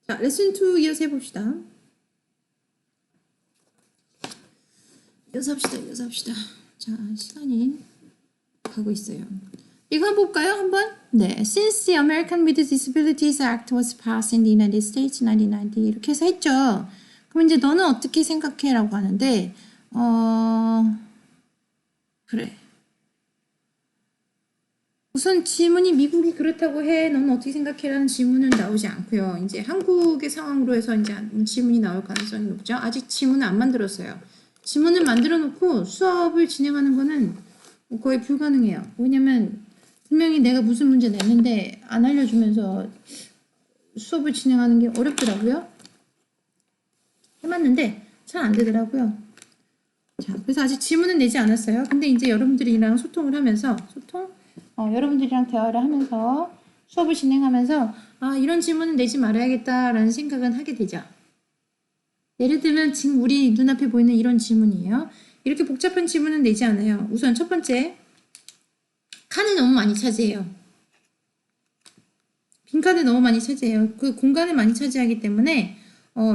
자, 레슨 2 이어서 해봅시다. 이어서 합시다. 자, 시간이 가고 있어요. 이거 볼까요, 한번? 네. Since the American with Disabilities Act was passed in the United States in 1990 이렇게 해서 했죠. 그럼 이제 너는 어떻게 생각해? 라고 하는데 그래. 우선 질문이 미국이 그렇다고 해. 너는 어떻게 생각해? 라는 질문은 나오지 않고요. 이제 한국의 상황으로 해서 이제 질문이 나올 가능성이 높죠. 아직 질문을 안 만들었어요. 질문을 만들어 놓고 수업을 진행하는 거는 거의 불가능해요. 왜냐면 분명히 내가 무슨 문제 냈는데 안 알려주면서 수업을 진행하는 게 어렵더라고요. 해봤는데 잘 안 되더라고요. 자, 그래서 아직 질문은 내지 않았어요. 근데 이제 여러분들이랑 소통을 하면서 여러분들이랑 대화를 하면서 수업을 진행하면서 이런 질문은 내지 말아야겠다라는 생각은 하게 되죠. 예를 들면 지금 우리 눈앞에 보이는 이런 질문이에요. 이렇게 복잡한 질문은 내지 않아요. 우선 첫 번째, 칸을 너무 많이 차지해요. 빈칸을 너무 많이 차지해요. 그 공간을 많이 차지하기 때문에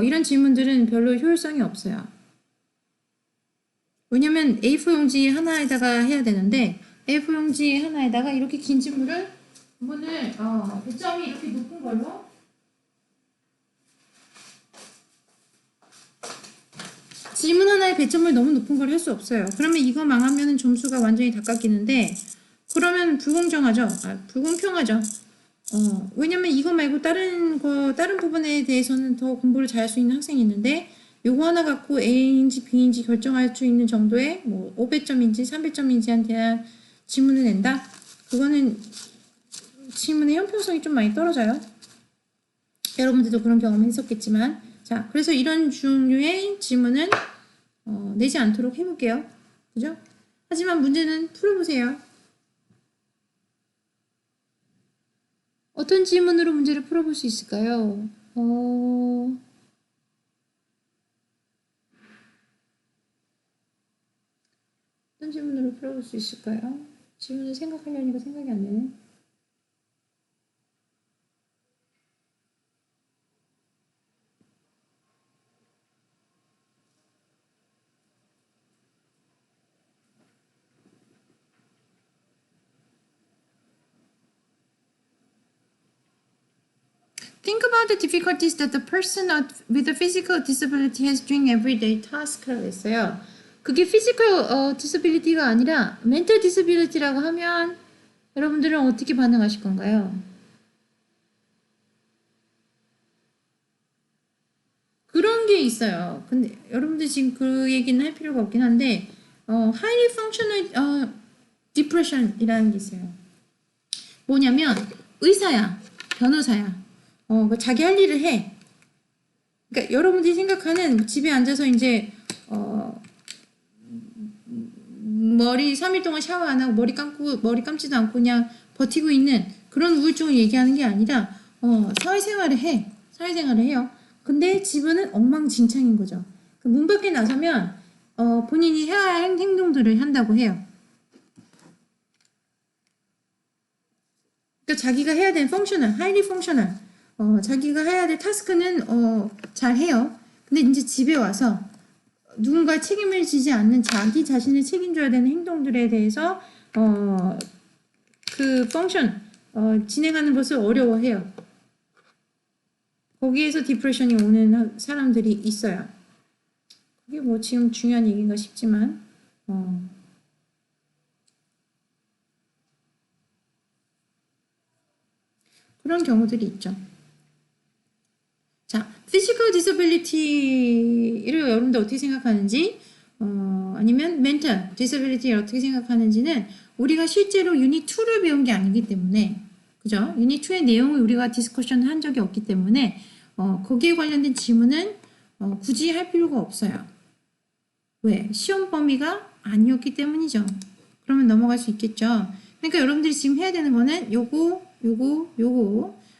이런 질문들은 별로 효율성이 없어요. 왜냐면 A4 용지 하나에다가 해야 되는데 A4 용지 하나에다가 이렇게 긴 질문을 배점이 이렇게 높은 걸로 질문 하나에 배점을 너무 높은 걸 할 수 없어요. 그러면 이거 망하면 점수가 완전히 다 깎이는데 그러면 불공정하죠. 불공평하죠. 왜냐면 이거 말고 다른 부분에 대해서는 더 공부를 잘할 수 있는 학생이 있는데 요거 하나 갖고 A인지 B인지 결정할 수 있는 정도의 500점인지 300점인지에 대한 질문을 낸다? 그거는 질문의 형평성이 좀 많이 떨어져요. 여러분들도 그런 경험 했었겠지만 자, 그래서 이런 종류의 질문은 내지 않도록 해볼게요. 그죠? 하지만 문제는 풀어보세요. 어떤 질문으로 문제를 풀어볼 수 있을까요? 어떤 질문으로 풀어볼 수 있을까요? 질문을 생각하려니까 생각이 안 나네. Think about the difficulties that the person with a physical disability has doing everyday task라고 했어요. 그게 physical disability가 아니라 mental disability라고 하면 여러분들은 어떻게 반응하실 건가요? 그런 게 있어요. 근데 여러분들 지금 그 얘기는 할 필요가 없긴 한데 highly functional depression이라는 게 있어요. 뭐냐면 의사야, 변호사야. 자기 할 일을 해. 그러니까 여러분들이 생각하는 집에 앉아서 이제 머리 3일 동안 샤워 안 하고 머리 감지도 않고 그냥 버티고 있는 그런 우울증을 얘기하는 게 아니라 사회생활을 해요. 근데 집은 엉망진창인 거죠. 그 문 밖에 나서면 본인이 해야 할 행동들을 한다고 해요. 그러니까 자기가 해야 되는 펑셔널, 하이리 펑셔널 자기가 해야 될 타스크는 잘 해요. 근데 이제 집에 와서 누군가 책임을 지지 않는 자기 자신을 책임져야 되는 행동들에 대해서 그 펑션 진행하는 것을 어려워해요. 거기에서 디프레션이 오는 사람들이 있어요. 그게 뭐 지금 중요한 얘기인가 싶지만 그런 경우들이 있죠. 자, physical disability를 여러분들 어떻게 생각하는지 아니면 mental disability를 어떻게 생각하는지는 우리가 실제로 유닛 2를 배운 게 아니기 때문에 그죠? 유닛 2의 내용을 우리가 디스커션 한 적이 없기 때문에 거기에 관련된 질문은 굳이 할 필요가 없어요. 왜? 시험 범위가 아니었기 때문이죠. 그러면 넘어갈 수 있겠죠. 그러니까 여러분들이 지금 해야 되는 거는 요거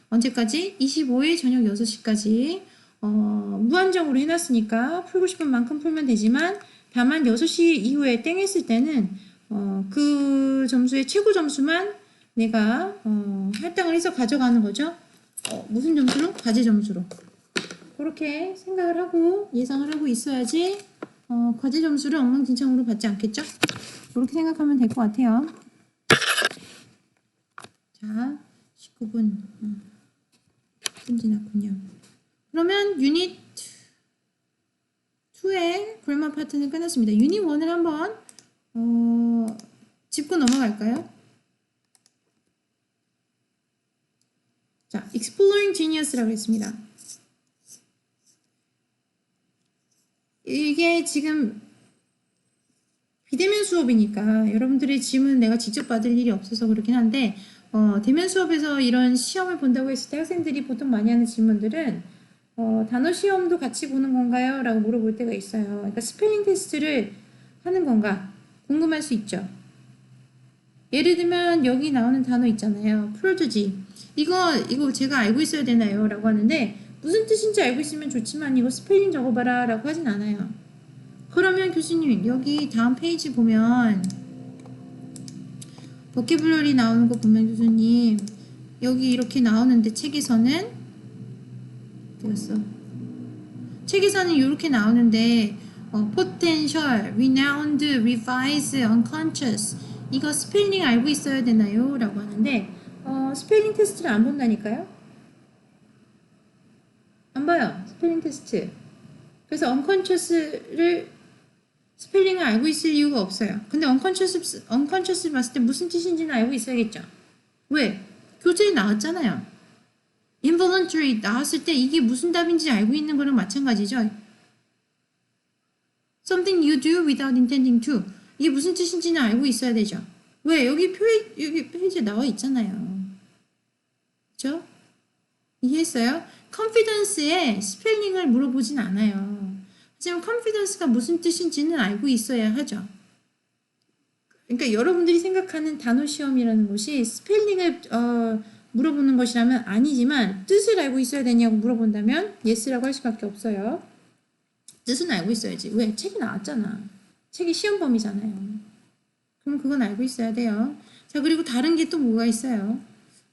언제까지? 25일 저녁 6시까지 무한정으로 해놨으니까 풀고 싶은 만큼 풀면 되지만 다만 6시 이후에 땡 했을 때는 그 점수의 최고 점수만 내가 할당을 해서 가져가는 거죠. 무슨 점수로? 과제 점수로. 그렇게 생각을 하고 예상을 하고 있어야지 과제 점수를 엉망진창으로 받지 않겠죠? 그렇게 생각하면 될 것 같아요. 자, 19분 좀 지났군요. 그러면 유닛 2의 그래머 파트는 끝났습니다. 유닛 1을 한번 짚고 넘어갈까요? 자, Exploring Genius라고 했습니다. 이게 지금 비대면 수업이니까 여러분들의 질문 내가 직접 받을 일이 없어서 그렇긴 한데 대면 수업에서 이런 시험을 본다고 했을 때 학생들이 보통 많이 하는 질문들은 단어 시험도 같이 보는 건가요? 라고 물어볼 때가 있어요. 그러니까 스펠링 테스트를 하는 건가 궁금할 수 있죠. 예를 들면 여기 나오는 단어 있잖아요. 프로듀지. 이거 제가 알고 있어야 되나요? 라고 하는데 무슨 뜻인지 알고 있으면 좋지만 이거 스펠링 적어봐라 라고 하진 않아요. 그러면 교수님 여기 다음 페이지 보면 버케블러리 나오는 거 보면 교수님 여기 이렇게 나오는데 책에서는 되었어. 책에서는 이렇게 나오는데 potential, renowned, revise, unconscious 이거 스펠링 알고 있어야 되나요? 라고 하는데 스펠링 테스트를 안 본다니까요? 안 봐요. 스펠링 테스트. 그래서 unconscious를 스펠링을 알고 있을 이유가 없어요. 근데 unconscious 봤을 때 무슨 뜻인지는 알고 있어야겠죠. 왜? 교재에 나왔잖아요. involuntary 나왔을 때 이게 무슨 답인지 알고 있는 거랑 마찬가지죠. something you do without intending to 이게 무슨 뜻인지는 알고 있어야 되죠. 왜? 여기 페이지에 나와 있잖아요. 그죠? 이해했어요? confidence에 스펠링을 물어보진 않아요. 하지만 confidence가 무슨 뜻인지는 알고 있어야 하죠. 그러니까 여러분들이 생각하는 단어 시험이라는 것이 스펠링을 물어보는 것이라면 아니지만 뜻을 알고 있어야 되냐고 물어본다면 yes라고 할 수밖에 없어요. 뜻은 알고 있어야지. 왜? 책이 나왔잖아. 책이 시험 범위잖아요. 그럼 그건 알고 있어야 돼요. 자, 그리고 다른 게 또 뭐가 있어요?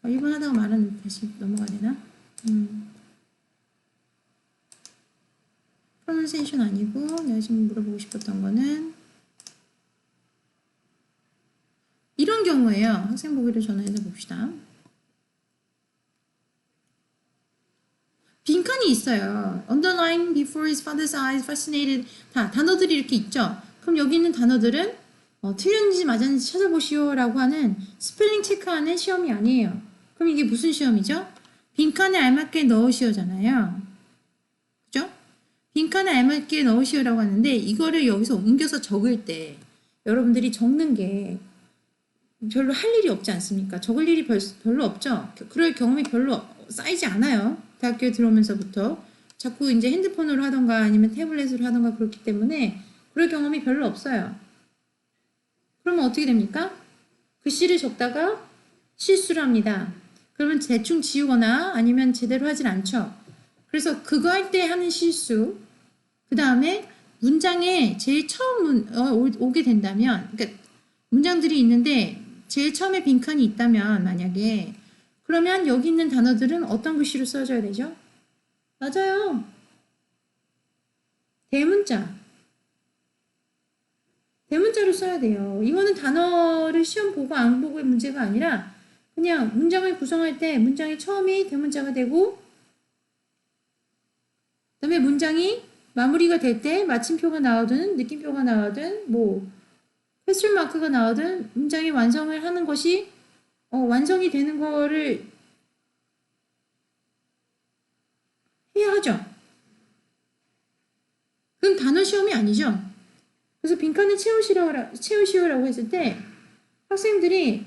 1번 하다가 말았는데 다시 넘어가야 되나? pronunciation 아니고 내가 지금 물어보고 싶었던 거는 이런 경우에요. 학생 보기를 전화해서 봅시다. 빈칸이 있어요. underline before his father's eyes, fascinated 다 단어들이 이렇게 있죠. 그럼 여기 있는 단어들은 틀렸는지 맞았는지 찾아보시오 라고 하는 스펠링 체크하는 시험이 아니에요. 그럼 이게 무슨 시험이죠? 빈칸에 알맞게 넣으시오잖아요. 그죠? 빈칸에 알맞게 넣으시오라고 하는데 이거를 여기서 옮겨서 적을 때 여러분들이 적는 게 별로 할 일이 없지 않습니까? 적을 일이 별로 없죠? 그럴 경험이 별로 쌓이지 않아요. 대학교에 들어오면서부터. 자꾸 이제 핸드폰으로 하던가 아니면 태블릿으로 하던가 그렇기 때문에 그럴 경험이 별로 없어요. 그러면 어떻게 됩니까? 글씨를 적다가 실수를 합니다. 그러면 대충 지우거나 아니면 제대로 하진 않죠. 그래서 그거 할 때 하는 실수, 그 다음에 문장에 제일 처음 오게 된다면, 그러니까 문장들이 있는데 제일 처음에 빈칸이 있다면 만약에 그러면 여기 있는 단어들은 어떤 글씨로 써줘야 되죠? 맞아요. 대문자. 대문자로 써야 돼요. 이거는 단어를 시험 보고 안 보고의 문제가 아니라 그냥 문장을 구성할 때 문장의 처음이 대문자가 되고 그다음에 문장이 마무리가 될 때 마침표가 나오든 느낌표가 나오든 뭐 퀘스천 마크가 나오든 문장이 완성을 하는 것이 완성이 되는 거를 해야 하죠. 그건 단어 시험이 아니죠. 그래서 빈칸을 채우시오라고 했을 때 학생들이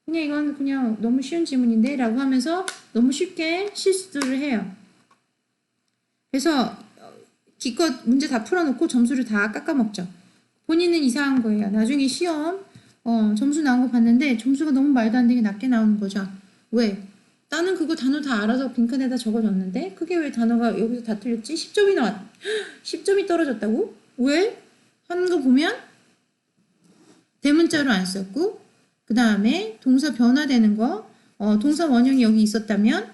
그냥 이건 그냥 너무 쉬운 질문인데 라고 하면서 너무 쉽게 실수를 해요. 그래서 기껏 문제 다 풀어놓고 점수를 다 깎아먹죠. 본인은 이상한 거예요. 나중에 시험 점수 나온 거 봤는데 점수가 너무 말도 안 되게 낮게 나오는 거죠. 왜? 나는 그거 단어 다 알아서 빈칸에다 적어줬는데 그게 왜 단어가 여기서 다 틀렸지? 10점이 나왔 10점이 떨어졌다고? 왜? 하는 거 보면 대문자로 안 썼고 그 다음에 동사 변화되는 거 동사 원형이 여기 있었다면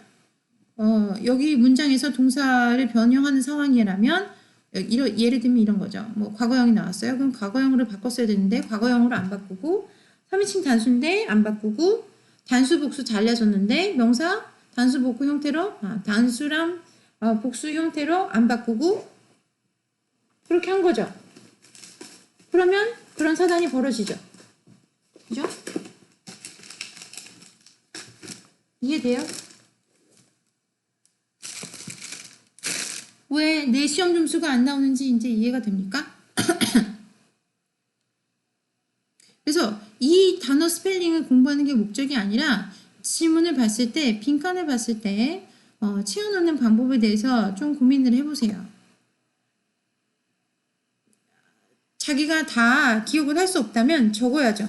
여기 문장에서 동사를 변형하는 상황이라면 예를 들면 이런 거죠. 뭐 과거형이 나왔어요. 그럼 과거형으로 바꿨어야 되는데 과거형으로 안 바꾸고 3인칭 단수인데 안 바꾸고 단수 복수 달려졌는데 명사 단수 복구 형태로 단수랑 복수 형태로 안 바꾸고 그렇게 한 거죠. 그러면 그런 사단이 벌어지죠. 그죠? 이해돼요? 왜 내 시험 점수가 안 나오는지 이제 이해가 됩니까? 그래서 이 단어 스펠링을 공부하는 게 목적이 아니라 지문을 봤을 때, 빈칸을 봤을 때 채워넣는 방법에 대해서 좀 고민을 해보세요. 자기가 다 기억을 할 수 없다면 적어야죠.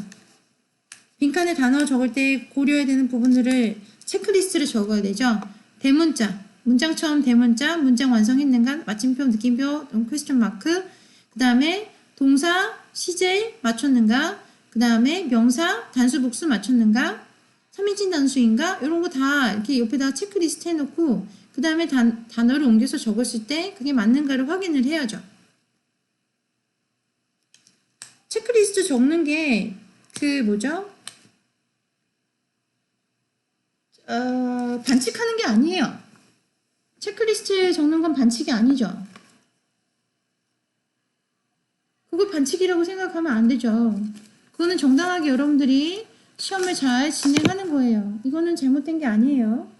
빈칸에 단어 적을 때 고려해야 되는 부분들을 체크리스트를 적어야 되죠. 대문자, 문장 처음 대문자, 문장 완성했는가, 마침표, 느낌표, 퀘스천 마크, 그 다음에 동사, 시제 맞췄는가, 그 다음에 명사, 단수, 복수 맞췄는가, 3인칭 단수인가, 이런 거 다 이렇게 옆에다 체크리스트 해놓고, 그 다음에 단어를 옮겨서 적었을 때 그게 맞는가를 확인을 해야죠. 체크리스트 적는 게 뭐죠? 반칙하는 게 아니에요. 체크리스트에 적는 건 반칙이 아니죠. 그걸 반칙이라고 생각하면 안 되죠. 그거는 정당하게 여러분들이 시험을 잘 진행하는 거예요. 이거는 잘못된 게 아니에요.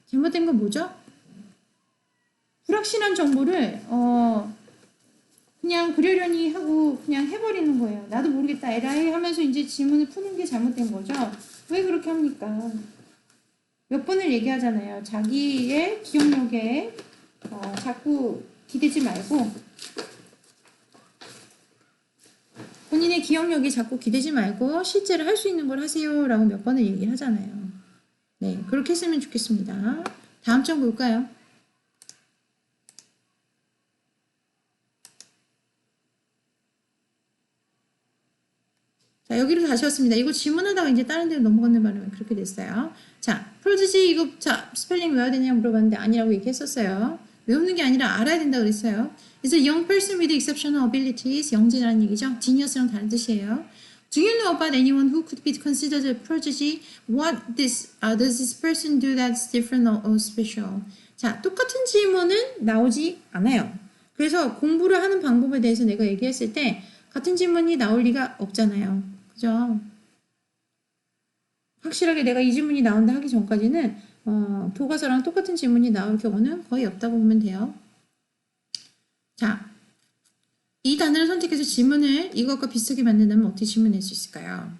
잘못된 건 뭐죠? 불확실한 정보를 그냥 그러려니 하고 그냥 해버리는 거예요. 나도 모르겠다 에라이 하면서 이제 질문을 푸는 게 잘못된 거죠. 왜 그렇게 합니까? 몇 번을 얘기하잖아요. 자기의 기억력에 자꾸 기대지 말고 본인의 기억력에 자꾸 기대지 말고 실제로 할 수 있는 걸 하세요 라고 몇 번을 얘기를 하잖아요. 네, 그렇게 했으면 좋겠습니다. 다음 장 볼까요? 자, 여기로 다시 왔습니다. 이거 질문하다가 이제 다른 데로 넘어가는 바람에 그렇게 됐어요. 자, 프로지지 이거 스펠링 외워야 되냐 물어봤는데 아니라고 얘기했었어요. 외우는 게 아니라 알아야 된다고 그랬어요. It's a young person with exceptional abilities. 영재라는 얘기죠. genius랑 다른 뜻이에요. Do you know about anyone who could be considered a prodigy? What does this person do that's different or special? 자, 똑같은 질문은 나오지 않아요. 그래서 공부를 하는 방법에 대해서 내가 얘기했을 때 같은 질문이 나올 리가 없잖아요. 그죠? 확실하게 내가 이 질문이 나온다 하기 전까지는 교과서랑 똑같은 질문이 나올 경우는 거의 없다고 보면 돼요. 자, 이 단어를 선택해서 질문을 이것과 비슷하게 만든다면 어떻게 질문할 수 있을까요?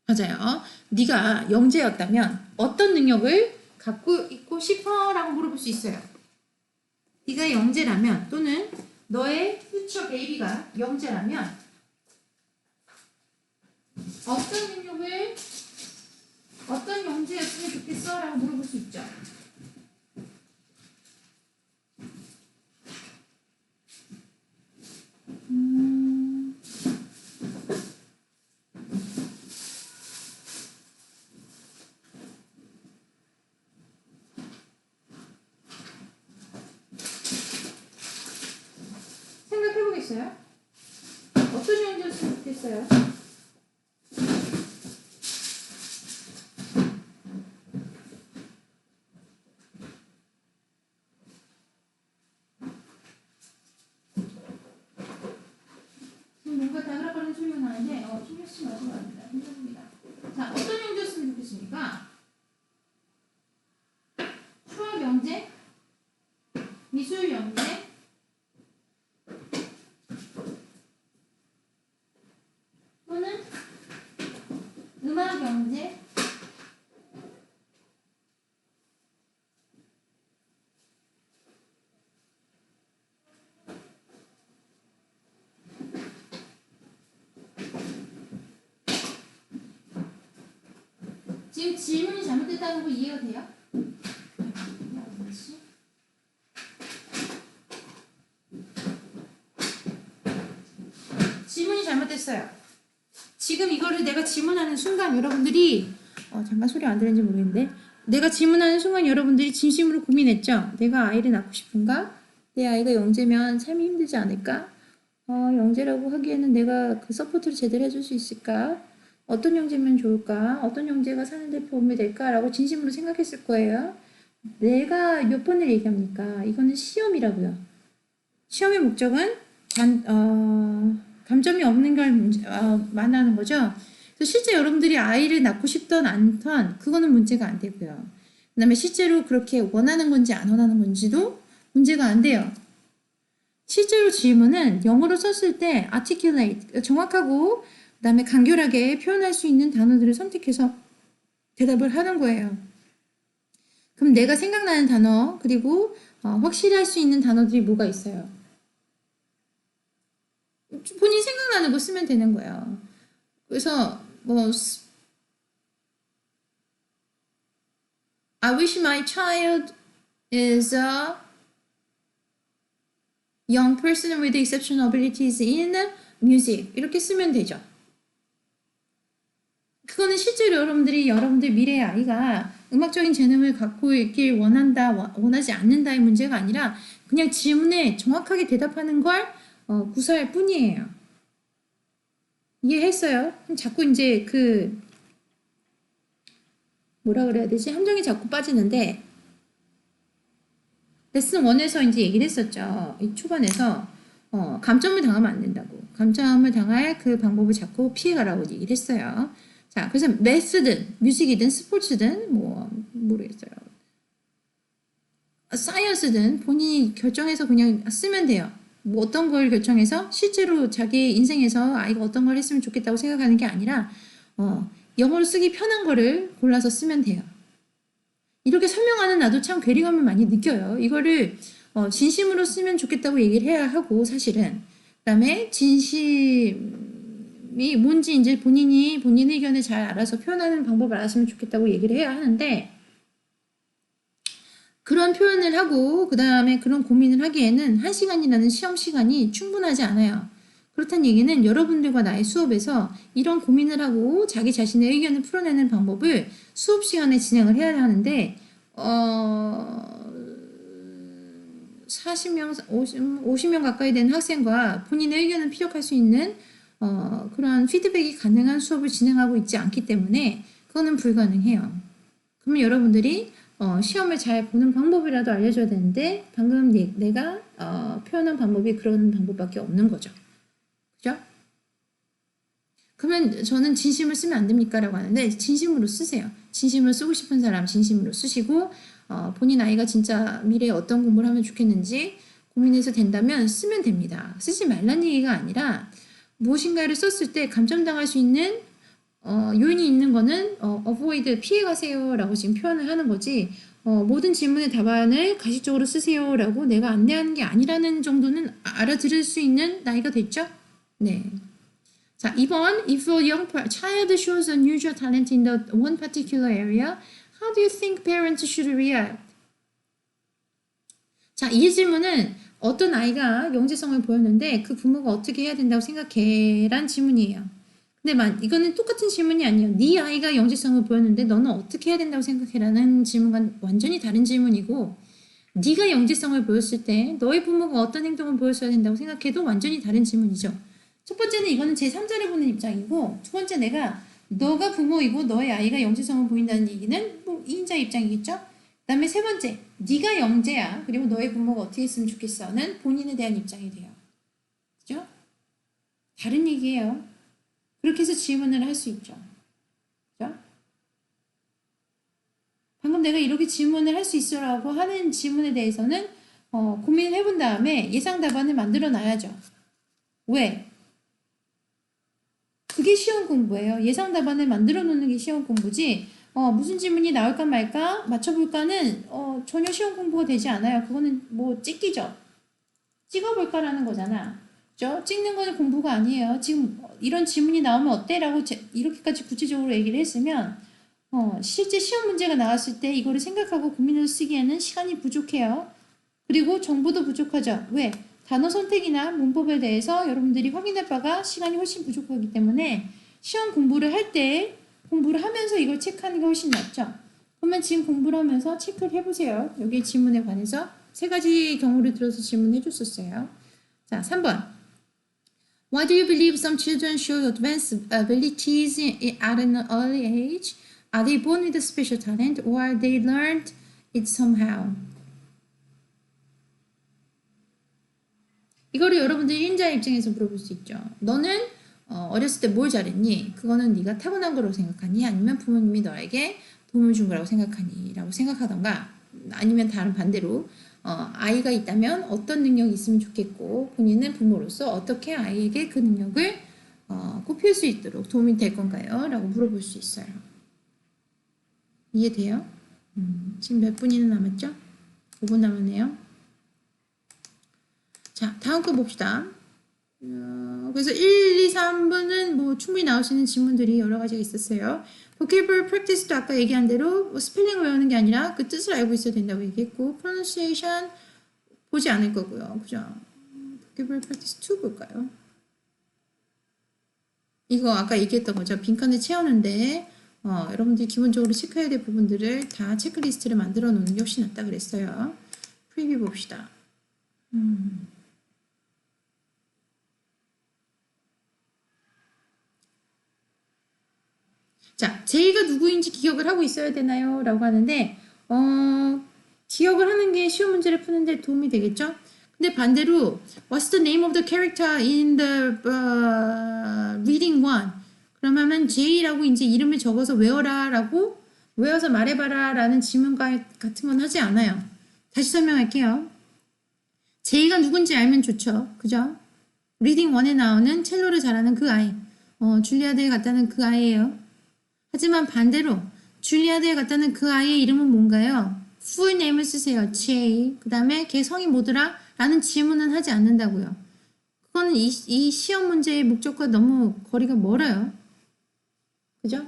맞아요. 네가 영재였다면 어떤 능력을 갖고 있고 싶어? 라고 물어볼 수 있어요. 네가 영재라면 또는 너의 퓨처 베이비가 영재라면 어떤 영재였으면 좋겠어? 라고 물어볼 수 있죠. 생각해보겠어요? 어떤 영재였으면 좋겠어요? 뭔가 다그락거리는 소리가 나는데 신경 쓰지 마시고 합니다. 괜찮습니다. 자, 어떤 영재였으면 좋겠습니까? 수학 영재? 미술 영재? 또는 음악 영재? 지금 질문이 잘못됐다는 거 이해가 돼요? 질문이 잘못됐어요. 됐어요. 지금 이거를 내가 질문하는 순간 여러분들이 잠깐 소리 안 들리는지 모르겠는데 내가 질문하는 순간 여러분들이 진심으로 고민했죠? 내가 아이를 낳고 싶은가? 내 아이가 영재면 삶이 힘들지 않을까? 영재라고 하기에는 내가 그 서포트를 제대로 해줄 수 있을까? 어떤 영재면 좋을까? 어떤 영재가 사는데 도움이 될까? 라고 진심으로 생각했을 거예요. 내가 몇 번을 얘기합니까? 이거는 시험이라고요. 시험의 목적은 감점이 없는 걸 말하는 거죠. 그래서 실제 여러분들이 아이를 낳고 싶던 않던 그거는 문제가 안 되고요. 그 다음에 실제로 그렇게 원하는 건지 안 원하는 건지도 문제가 안 돼요. 실제로 질문은 영어로 썼을 때 articulate, 정확하고 그 다음에 간결하게 표현할 수 있는 단어들을 선택해서 대답을 하는 거예요. 그럼 내가 생각나는 단어 그리고 확실히 할 수 있는 단어들이 뭐가 있어요? 본인 생각나는 거 쓰면 되는 거예요. 그래서 I wish my child is a young person with exceptional abilities in music 이렇게 쓰면 되죠. 그거는 실제로 여러분들 미래의 아이가 음악적인 재능을 갖고 있길 원한다, 원하지 않는다의 문제가 아니라 그냥 질문에 정확하게 대답하는 걸 구사할 뿐이에요. 이해했어요? 자꾸 이제 뭐라 그래야 되지? 함정이 자꾸 빠지는데 레슨 1에서 이제 얘기를 했었죠. 이 초반에서 감점을 당하면 안 된다고. 감점을 당할 그 방법을 자꾸 피해가라고 얘기를 했어요. 자, 그래서 매스든, 뮤직이든, 스포츠든, 모르겠어요. 사이언스든 본인이 결정해서 그냥 쓰면 돼요. 어떤 걸 결정해서 실제로 자기 인생에서 아이가 어떤 걸 했으면 좋겠다고 생각하는 게 아니라, 영어로 쓰기 편한 거를 골라서 쓰면 돼요. 이렇게 설명하는 나도 참 괴리감을 많이 느껴요. 이거를 진심으로 쓰면 좋겠다고 얘기를 해야 하고 사실은 그 다음에 진심이 뭔지 이제 본인이 본인 의견을 잘 알아서 표현하는 방법을 알았으면 좋겠다고 얘기를 해야 하는데 그런 표현을 하고 그 다음에 그런 고민을 하기에는 1시간이라는 시험 시간이 충분하지 않아요. 그렇다는 얘기는 여러분들과 나의 수업에서 이런 고민을 하고 자기 자신의 의견을 풀어내는 방법을 수업 시간에 진행을 해야 하는데 40명, 50명 가까이 되는 학생과 본인의 의견을 피력할 수 있는 그런 피드백이 가능한 수업을 진행하고 있지 않기 때문에 그거는 불가능해요. 그러면 여러분들이 시험을 잘 보는 방법이라도 알려줘야 되는데 방금 내가 표현한 방법이 그런 방법밖에 없는 거죠. 그죠? 그러면 저는 진심을 쓰면 안 됩니까? 라고 하는데 진심으로 쓰세요. 진심으로 쓰고 싶은 사람 진심으로 쓰시고 본인 아이가 진짜 미래에 어떤 공부를 하면 좋겠는지 고민해서 된다면 쓰면 됩니다. 쓰지 말라는 얘기가 아니라 무엇인가를 썼을 때 감점당할 수 있는 요인이 있는 거는 avoid 피해가세요 라고 지금 표현을 하는 거지 모든 질문의 답안을 가식적으로 쓰세요 라고 내가 안내하는 게 아니라는 정도는 알아들을 수 있는 나이가 됐죠? 네. 자, 2번 If a young child shows unusual talent in the one particular area, how do you think parents should react? 자, 이 질문은 어떤 아이가 영재성을 보였는데 그 부모가 어떻게 해야 된다고 생각해? 란 질문이에요. 근데 이거는 똑같은 질문이 아니에요. 네 아이가 영재성을 보였는데 너는 어떻게 해야 된다고 생각해? 라는 질문과 완전히 다른 질문이고 네가 영재성을 보였을 때 너의 부모가 어떤 행동을 보였어야 된다고 생각해도 완전히 다른 질문이죠. 첫 번째는 이거는 제3자를 보는 입장이고 두 번째 너가 부모이고 너의 아이가 영재성을 보인다는 얘기는 2인자 입장이겠죠. 그 다음에 세 번째 네가 영재야 그리고 너의 부모가 어떻게 했으면 좋겠어는 본인에 대한 입장이 돼요. 그죠? 다른 얘기예요. 그렇게 해서 질문을 할 수 있죠. 그죠? 방금 내가 이렇게 질문을 할 수 있어라고 하는 질문에 대해서는 고민을 해본 다음에 예상 답안을 만들어 놔야죠. 왜? 그게 시험 공부예요. 예상 답안을 만들어 놓는 게 시험 공부지 무슨 질문이 나올까 말까 맞춰볼까는 전혀 시험 공부가 되지 않아요. 그거는 찍기죠. 찍어볼까라는 거잖아. 그죠? 찍는 거는 공부가 아니에요. 지금 이런 질문이 나오면 어때? 라고 이렇게까지 구체적으로 얘기를 했으면 실제 시험 문제가 나왔을 때 이거를 생각하고 고민을 쓰기에는 시간이 부족해요. 그리고 정보도 부족하죠. 왜? 단어 선택이나 문법에 대해서 여러분들이 확인할 바가 시간이 훨씬 부족하기 때문에 시험 공부를 할 때 공부를 하면서 이걸 체크하는 게 훨씬 낫죠. 그러면 지금 공부를 하면서 체크를 해보세요. 여기 지문에 관해서 세 가지 경우를 들어서 질문해 줬었어요. 자, 3번. Why do you believe some children show advanced abilities at an early age? Are they born with a special talent or they learned it somehow? 이거를 여러분들이 인자의 입장에서 물어볼 수 있죠. 너는 어렸을 때 뭘 잘했니? 그거는 네가 타고난 거라고 생각하니? 아니면 부모님이 너에게 도움을 준 거라고 생각하니? 라고 생각하던가 아니면 다른 반대로 아이가 있다면 어떤 능력이 있으면 좋겠고 본인은 부모로서 어떻게 아이에게 그 능력을 꽃피울 수 있도록 도움이 될 건가요? 라고 물어볼 수 있어요. 이해돼요? 지금 몇 분이나 남았죠? 5분 남았네요. 자, 다음 거 봅시다. 그래서 1, 2, 3분은 뭐 충분히 나올 수 있는 질문들이 여러 가지가 있었어요. vocabulary practice도 아까 얘기한 대로 뭐 스펠링을 외우는 게 아니라 그 뜻을 알고 있어야 된다고 얘기했고 pronunciation 보지 않을 거고요. 그죠? vocabulary practice 2 볼까요? 이거 아까 얘기했던 거죠. 빈칸을 채우는데 여러분들이 기본적으로 체크해야 될 부분들을 다 체크리스트를 만들어 놓는 게 훨씬 낫다 그랬어요. 프리뷰 봅시다. 자, 제이가 누구인지 기억을 하고 있어야 되나요? 라고 하는데 기억을 하는 게 쉬운 문제를 푸는데 도움이 되겠죠? 근데 반대로 What's the name of the character in the reading one? 그러면 제이라고 이제 이름을 적어서 외워라 라고 외워서 말해봐라 라는 질문 같은 건 하지 않아요. 다시 설명할게요. 제이가 누군지 알면 좋죠. 그죠? 리딩 1에 나오는 첼로를 잘하는 그 아이. 줄리아드에 갔다는 그 아이예요. 하지만 반대로 줄리아드에 갔다는 그 아이의 이름은 뭔가요? full name을 쓰세요. J. 그 다음에 걔 성이 뭐더라? 라는 질문은 하지 않는다고요. 그거는 이 시험 문제의 목적과 너무 거리가 멀어요. 그죠?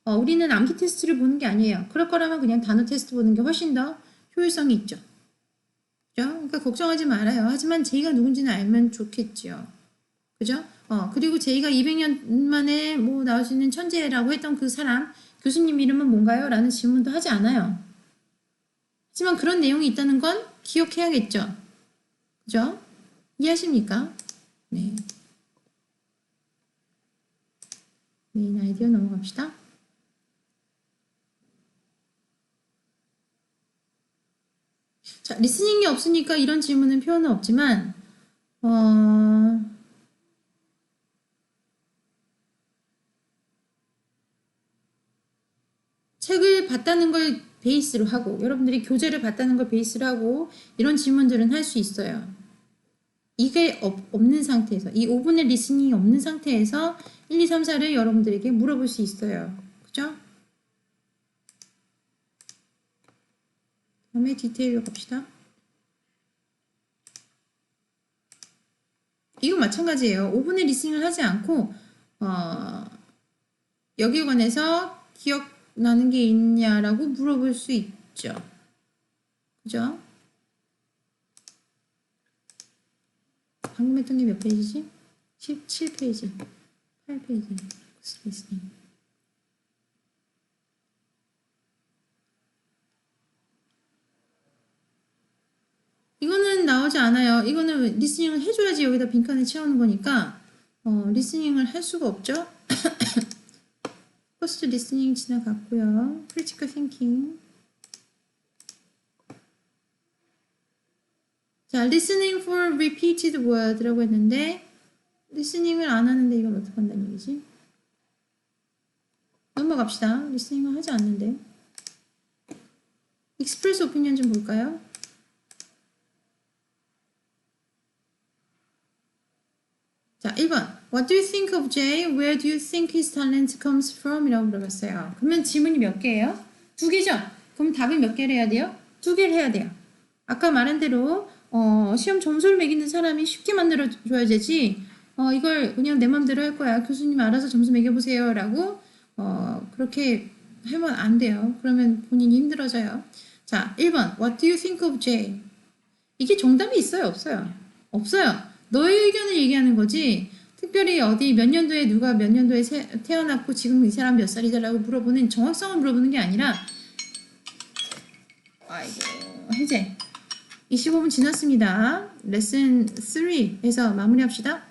우리는 암기 테스트를 보는 게 아니에요. 그럴 거라면 그냥 단어 테스트 보는 게 훨씬 더 효율성이 있죠. 그죠? 그러니까 걱정하지 말아요. 하지만 J가 누군지는 알면 좋겠죠. 그죠? 그리고 제이가 200년 만에 뭐 나올 수 있는 천재라고 했던 그 사람, 교수님 이름은 뭔가요? 라는 질문도 하지 않아요. 하지만 그런 내용이 있다는 건 기억해야겠죠. 그죠? 이해하십니까? 네. 메인 아이디어 넘어갑시다. 자, 리스닝이 없으니까 이런 질문은 표현은 없지만, 책을 봤다는 걸 베이스로 하고 여러분들이 교재를 봤다는 걸 베이스로 하고 이런 질문들은 할 수 있어요. 이게 없는 상태에서 이 5분의 리스닝이 없는 상태에서 1, 2, 3, 4를 여러분들에게 물어볼 수 있어요. 그죠? 다음에 디테일로 갑시다. 이건 마찬가지예요. 5분의 리스닝을 하지 않고 여기에 관해서 기억나는 게 있냐라고 물어볼 수 있죠. 그죠? 방금 했던 게 몇 페이지지? 17페이지, 8페이지. 리스닝. 이거는 나오지 않아요. 이거는 리스닝을 해줘야지 여기다 빈칸을 채우는 거니까 리스닝을 할 수가 없죠. 포스트 리스닝 지나갔고요. 크리티컬 띵킹. 자, listening for repeated word라고 했는데 리스닝을 안 하는데 이걸 어떻게 한다는 얘기지? 넘어갑시다. 리스닝을 하지 않는데. express opinion 좀 볼까요? 자, 1번. What do you think of Jay? Where do you think his talent comes from? 이라고 물어봤어요. 그러면 질문이 몇 개예요? 2개죠? 그럼 답이 몇 개를 해야 돼요? 2개를 해야 돼요. 아까 말한 대로 시험 점수를 매기는 사람이 쉽게 만들어줘야 되지 이걸 그냥 내 맘대로 할 거야. 교수님 알아서 점수 매겨보세요. 라고 그렇게 하면 안 돼요. 그러면 본인이 힘들어져요. 자, 1번. What do you think of Jay? 이게 정답이 있어요? 없어요? 없어요. 너의 의견을 얘기하는 거지. 특별히 어디 몇 년도에 누가 몇 년도에 태어났고 지금 이 사람 몇 살이다라고 물어보는 정확성을 물어보는 게 아니라 아이고 해제 25분 지났습니다. 레슨 3에서 마무리합시다.